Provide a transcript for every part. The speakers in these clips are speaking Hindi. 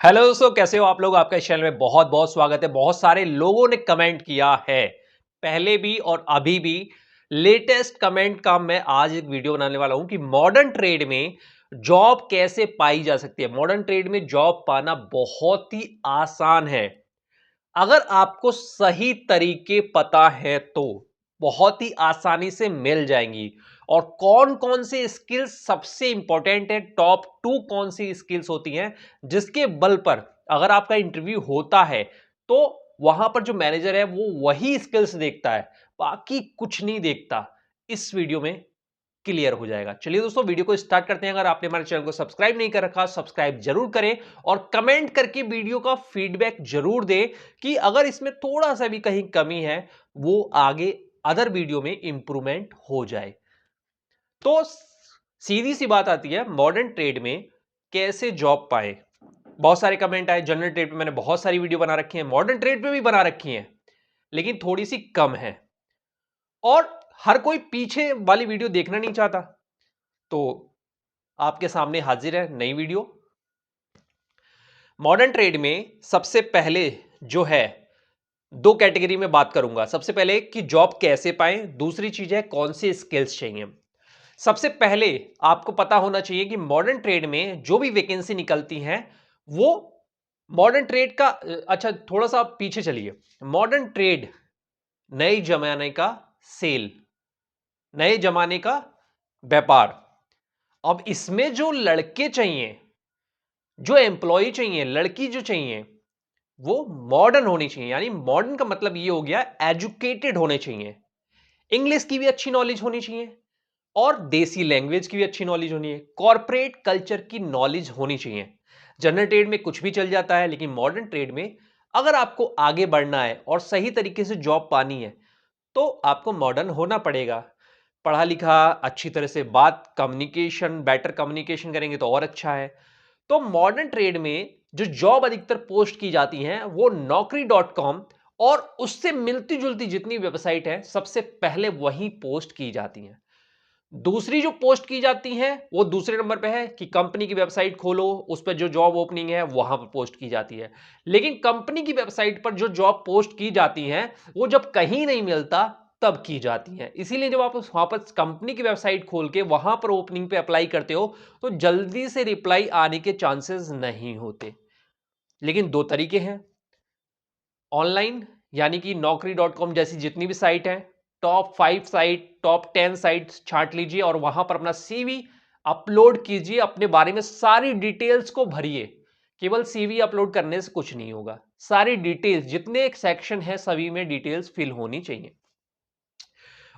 हेलो दोस्तों, कैसे हो आप लोग। आपका इस चैनल में बहुत बहुत स्वागत है। बहुत सारे लोगों ने कमेंट किया है पहले भी और अभी भी। लेटेस्ट कमेंट का मैं आज एक वीडियो बनाने वाला हूं कि मॉडर्न ट्रेड में जॉब कैसे पाई जा सकती है। मॉडर्न ट्रेड में जॉब पाना बहुत ही आसान है अगर आपको सही तरीके पता है तो बहुत ही आसानी से मिल जाएंगी। और कौन कौन से स्किल्स सबसे इंपॉर्टेंट है, टॉप 2 कौन सी स्किल्स होती हैं जिसके बल पर अगर आपका इंटरव्यू होता है तो वहां पर जो मैनेजर है वो वही स्किल्स देखता है, बाकी कुछ नहीं देखता। इस वीडियो में क्लियर हो जाएगा। चलिए दोस्तों, वीडियो को स्टार्ट करते हैं। अगर आपने हमारे चैनल को सब्सक्राइब नहीं कर रखा, सब्सक्राइब जरूर करें और कमेंट करके वीडियो का फीडबैक जरूर दें कि अगर इसमें थोड़ा सा भी कहीं कमी है वो आगे अदर वीडियो में इंप्रूवमेंट हो जाए। तो सीधी सी बात आती है, मॉडर्न ट्रेड में कैसे जॉब पाए। बहुत सारे कमेंट आए। जनरल ट्रेड पे मैंने बहुत सारी वीडियो बना रखी है, मॉडर्न ट्रेड पे भी बना रखी है, लेकिन थोड़ी सी कम है और हर कोई पीछे वाली वीडियो देखना नहीं चाहता। तो आपके सामने हाजिर है नई वीडियो। मॉडर्न ट्रेड में सबसे पहले जो है दो कैटेगरी में बात करूंगा। सबसे पहले कि जॉब कैसे पाएं, दूसरी चीज है कौन सी स्किल्स चाहिए। सबसे पहले आपको पता होना चाहिए कि मॉडर्न ट्रेड में जो भी वैकेंसी निकलती हैं वो मॉडर्न ट्रेड का अच्छा, थोड़ा सा आप पीछे चलिए। मॉडर्न ट्रेड नए जमाने का सेल, नए जमाने का व्यापार। अब इसमें जो लड़के चाहिए, जो एम्प्लॉय चाहिए, लड़की जो चाहिए, वो मॉडर्न होनी चाहिए। यानी मॉडर्न का मतलब ये हो गया एजुकेटेड होने चाहिए, इंग्लिश की भी अच्छी नॉलेज होनी चाहिए और देसी लैंग्वेज की भी अच्छी नॉलेज होनी है, कॉर्पोरेट कल्चर की नॉलेज होनी चाहिए। जनरल ट्रेड में कुछ भी चल जाता है, लेकिन मॉडर्न ट्रेड में अगर आपको आगे बढ़ना है और सही तरीके से जॉब पानी है तो आपको मॉडर्न होना पड़ेगा। पढ़ा लिखा, अच्छी तरह से बात, कम्युनिकेशन, बेटर कम्युनिकेशन करेंगे तो और अच्छा है। तो मॉडर्न ट्रेड में जो जॉब अधिकतर पोस्ट की जाती हैं वो naukri.com और उससे मिलती जुलती जितनी वेबसाइट है सबसे पहले वही पोस्ट की जाती हैं। दूसरी जो पोस्ट की जाती हैं वो दूसरे नंबर पे है कि कंपनी की वेबसाइट खोलो, उस पर जो जॉब ओपनिंग है वहां पर पोस्ट की जाती है। लेकिन कंपनी की वेबसाइट पर जो जॉब पोस्ट की जाती हैं वो जब कहीं नहीं मिलता तब की जाती हैं। इसीलिए जब आप वहां पर कंपनी की वेबसाइट खोल के वहां पर ओपनिंग पे अप्लाई करते हो तो जल्दी से रिप्लाई आने के चांसेस नहीं होते। लेकिन दो तरीके हैं ऑनलाइन, यानी कि naukri.com जैसी जितनी भी साइट है, टॉप 5 साइट, टॉप 10 साइट्स छांट लीजिए और वहां पर अपना सीवी अपलोड कीजिए, अपने बारे में सारी डिटेल्स को भरिए। केवल सीवी अपलोड करने से कुछ नहीं होगा, सारी डिटेल्स जितने एक सेक्शन है सभी में डिटेल्स फिल होनी चाहिए।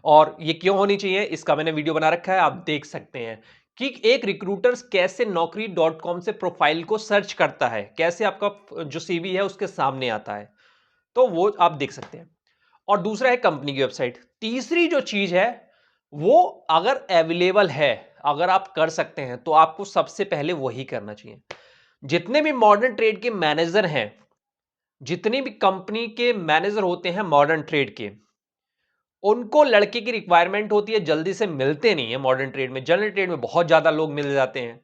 और ये क्यों होनी चाहिए इसका मैंने वीडियो बना रखा है, आप देख सकते हैं कि एक रिक्रूटर्स कैसे naukri.com से प्रोफाइल को सर्च करता है, कैसे आपका जो सीवी है उसके सामने आता है, तो वो आप देख सकते हैं। और दूसरा है कंपनी की वेबसाइट। तीसरी जो चीज है वो अगर अवेलेबल है, अगर आप कर सकते हैं तो आपको सबसे पहले वही करना चाहिए। जितने भी मॉडर्न ट्रेड के मैनेजर हैं, जितने भी कंपनी के मैनेजर होते हैं मॉडर्न ट्रेड के, उनको लड़के की रिक्वायरमेंट होती है, जल्दी से मिलते नहीं है मॉडर्न ट्रेड में। जनरल ट्रेड में बहुत ज्यादा लोग मिल जाते हैं,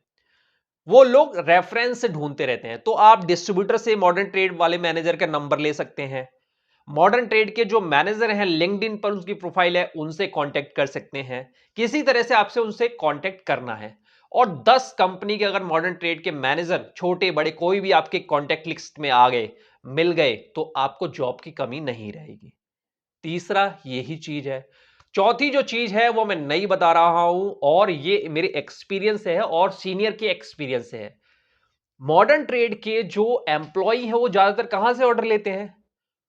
वो लोग रेफरेंस से ढूंढते रहते हैं। तो आप डिस्ट्रीब्यूटर से मॉडर्न ट्रेड वाले मैनेजर का नंबर ले सकते हैं। मॉडर्न ट्रेड के जो मैनेजर हैं लिंक्डइन पर उसकी प्रोफाइल है, उनसे कांटेक्ट कर सकते हैं। किसी तरह से आपसे उनसे कांटेक्ट करना है और 10 कंपनी के अगर मॉडर्न ट्रेड के मैनेजर, छोटे बड़े कोई भी आपके कांटेक्ट लिस्ट में आ गए, मिल गए, तो आपको जॉब की कमी नहीं रहेगी। तीसरा यही चीज है। चौथी जो चीज है वो मैं नहीं बता रहा हूं और ये मेरे एक्सपीरियंस से है और सीनियर के एक्सपीरियंस से है। मॉडर्न ट्रेड के जो एम्प्लॉय है वो ज्यादातर कहां से ऑर्डर लेते हैं?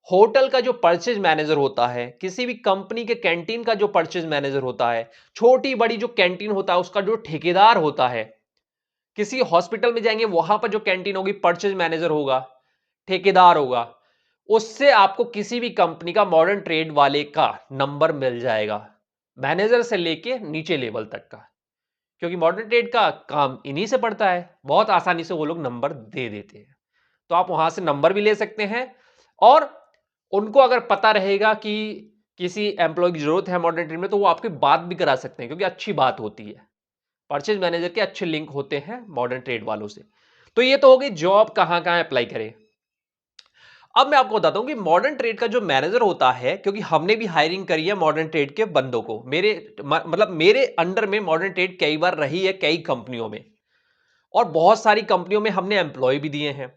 होटल का जो परचेज मैनेजर होता है, किसी भी कंपनी के कैंटीन का जो परचेज मैनेजर होता है, छोटी बड़ी जो कैंटीन होता है उसका जो ठेकेदार होता है, किसी हॉस्पिटल में जाएंगे वहां पर जो कैंटीन होगी परचेज मैनेजर होगा, ठेकेदार होगा, उससे आपको किसी भी कंपनी का मॉडर्न ट्रेड वाले का नंबर मिल जाएगा, मैनेजर से लेके नीचे लेवल तक का। क्योंकि मॉडर्न ट्रेड का काम इन्हीं से पड़ता है, बहुत आसानी से वो लोग नंबर दे देते हैं। तो आप वहां से नंबर भी ले सकते हैं और उनको अगर पता रहेगा कि किसी एम्प्लॉय की जरूरत है मॉडर्न ट्रेड में तो वो आपकी बात भी करा सकते हैं, क्योंकि अच्छी बात होती है। परचेज मैनेजर के अच्छे लिंक होते हैं मॉडर्न ट्रेड वालों से। तो ये तो हो गई जॉब कहां कहां अप्लाई करें। अब मैं आपको बताता हूं कि मॉडर्न ट्रेड का जो मैनेजर होता है, क्योंकि हमने भी हायरिंग करी है मॉडर्न ट्रेड के बंदों को, मतलब मेरे अंडर में मॉडर्न ट्रेड कई बार रही है कई कंपनियों में, और बहुत सारी कंपनियों में हमने एम्प्लॉय भी दिए हैं।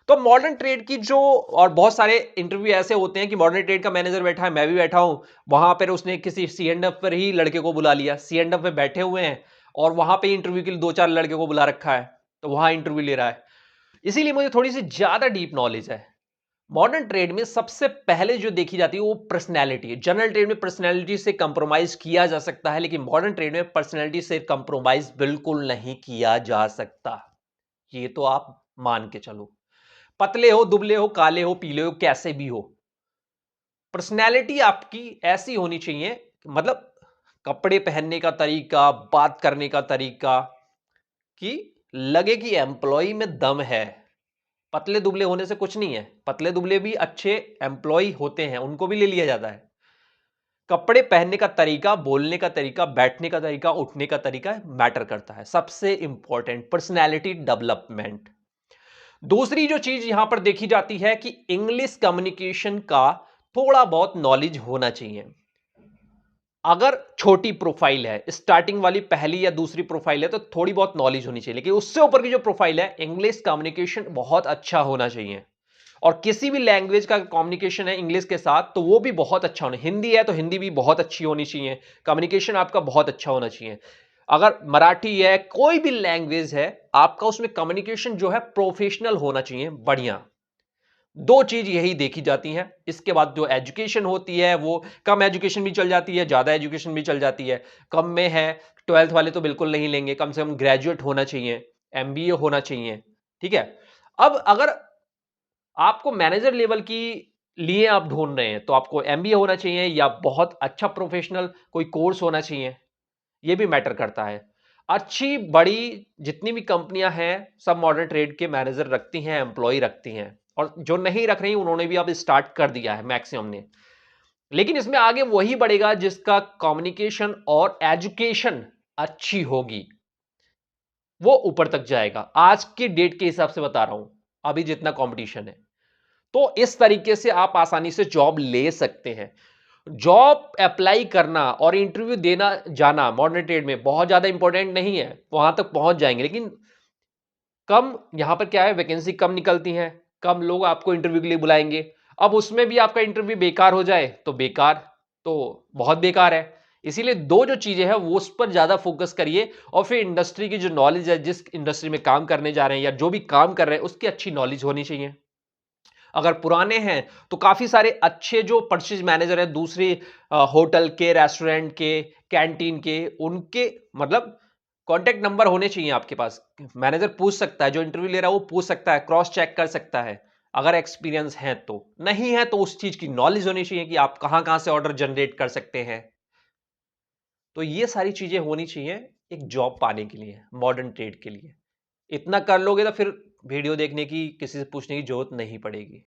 तो मॉडर्न ट्रेड की जो, और बहुत सारे इंटरव्यू ऐसे होते हैं कि मॉडर्न ट्रेड का मैनेजर बैठा है, मैं भी बैठा हूं, वहां पर उसने किसी सी एंड एफ पर ही लड़के को बुला लिया, सी एंड एफ में बैठे हुए हैं और वहां पे इंटरव्यू के लिए दो चार लड़के को बुला रखा है, तो वहां इंटरव्यू ले रहा है। इसीलिए मुझे थोड़ी सी ज्यादा डीप नॉलेज है। मॉडर्न ट्रेड में सबसे पहले जो देखी जाती है वो पर्सनैलिटी है। जनरल ट्रेड में पर्सनैलिटी से कंप्रोमाइज किया जा सकता है, लेकिन मॉडर्न ट्रेड में पर्सनैलिटी से कंप्रोमाइज बिल्कुल नहीं किया जा सकता। ये तो आप मान के चलो, पतले हो, दुबले हो, काले हो, पीले हो, कैसे भी हो, पर्सनैलिटी आपकी ऐसी होनी चाहिए, मतलब कपड़े पहनने का तरीका, बात करने का तरीका, कि लगे कि एम्प्लॉय में दम है। पतले दुबले होने से कुछ नहीं है, पतले दुबले भी अच्छे एम्प्लॉय होते हैं, उनको भी ले लिया जाता है। कपड़े पहनने का तरीका, बोलने का तरीका, बैठने का तरीका, उठने का तरीका मैटर करता है। सबसे इंपॉर्टेंट पर्सनैलिटी डेवलपमेंट। दूसरी जो चीज यहां पर देखी जाती है कि इंग्लिश कम्युनिकेशन का थोड़ा बहुत नॉलेज होना चाहिए। अगर छोटी प्रोफाइल है, स्टार्टिंग वाली पहली या दूसरी प्रोफाइल है, तो थोड़ी बहुत नॉलेज होनी चाहिए, लेकिन उससे ऊपर की जो प्रोफाइल है, इंग्लिश कम्युनिकेशन बहुत अच्छा होना चाहिए। और किसी भी लैंग्वेज का कम्युनिकेशन है इंग्लिश के साथ, तो वो भी बहुत अच्छा होना। हिंदी है तो हिंदी भी बहुत अच्छी होनी चाहिए, कम्युनिकेशन आपका बहुत अच्छा होना चाहिए। अगर मराठी है, कोई भी लैंग्वेज है, आपका उसमें कम्युनिकेशन जो है प्रोफेशनल होना चाहिए, बढ़िया। दो चीज यही देखी जाती हैं। इसके बाद जो एजुकेशन होती है, वो कम एजुकेशन भी चल जाती है, ज्यादा एजुकेशन भी चल जाती है। कम में है, 12th वाले तो बिल्कुल नहीं लेंगे, कम से कम ग्रेजुएट होना चाहिए, एमबीए होना चाहिए, ठीक है। अब अगर आपको मैनेजर लेवल की लिए आप ढूंढ रहे हैं, तो आपको एमबीए होना चाहिए या बहुत अच्छा प्रोफेशनल कोई कोर्स होना चाहिए, ये भी मैटर करता है। अच्छी बड़ी जितनी भी कंपनियां हैं, सब मॉडर्न ट्रेड के मैनेजर रखती हैं, एम्प्लॉय रखती हैं, और जो नहीं रख रही उन्होंने भी अब स्टार्ट कर दिया है मैक्सिमम ने। लेकिन इसमें आगे वही बढ़ेगा जिसका कम्युनिकेशन और एजुकेशन अच्छी होगी, वो ऊपर तक जाएगा। आज के डेट के हिसाब से बता रहा हूं, अभी जितना कंपटीशन है, तो इस तरीके से आप आसानी से जॉब ले सकते हैं। जॉब अप्लाई करना और इंटरव्यू देना जाना मॉडर्न ट्रेड में बहुत ज्यादा इंपॉर्टेंट नहीं है, वहां तक पहुंच जाएंगे, लेकिन कम, यहां पर क्या है, वैकेंसी कम निकलती हैं, कम लोग आपको इंटरव्यू के लिए बुलाएंगे। अब उसमें भी आपका इंटरव्यू बेकार हो जाए तो बेकार, तो बहुत बेकार है। इसीलिए दो जो चीजें हैं वो उस पर ज्यादा फोकस करिए, और फिर इंडस्ट्री की जो नॉलेज है, जिस इंडस्ट्री में काम करने जा रहे हैं या जो भी काम कर रहे हैं, उसकी अच्छी नॉलेज होनी चाहिए। अगर पुराने हैं तो काफी सारे अच्छे जो परचेज मैनेजर हैं दूसरे होटल के, रेस्टोरेंट के, कैंटीन के, उनके मतलब कांटेक्ट नंबर होने चाहिए आपके पास। मैनेजर पूछ सकता है, जो इंटरव्यू ले रहा है वो पूछ सकता है, क्रॉस चेक कर सकता है, अगर एक्सपीरियंस है तो। नहीं है तो उस चीज की नॉलेज होनी चाहिए कि आप कहां कहां से ऑर्डर जनरेट कर सकते हैं। तो ये सारी चीजें होनी चाहिए एक जॉब पाने के लिए, मॉडर्न ट्रेड के लिए। इतना कर लोगे तो फिर वीडियो देखने की, किसी से पूछने की जरूरत नहीं पड़ेगी।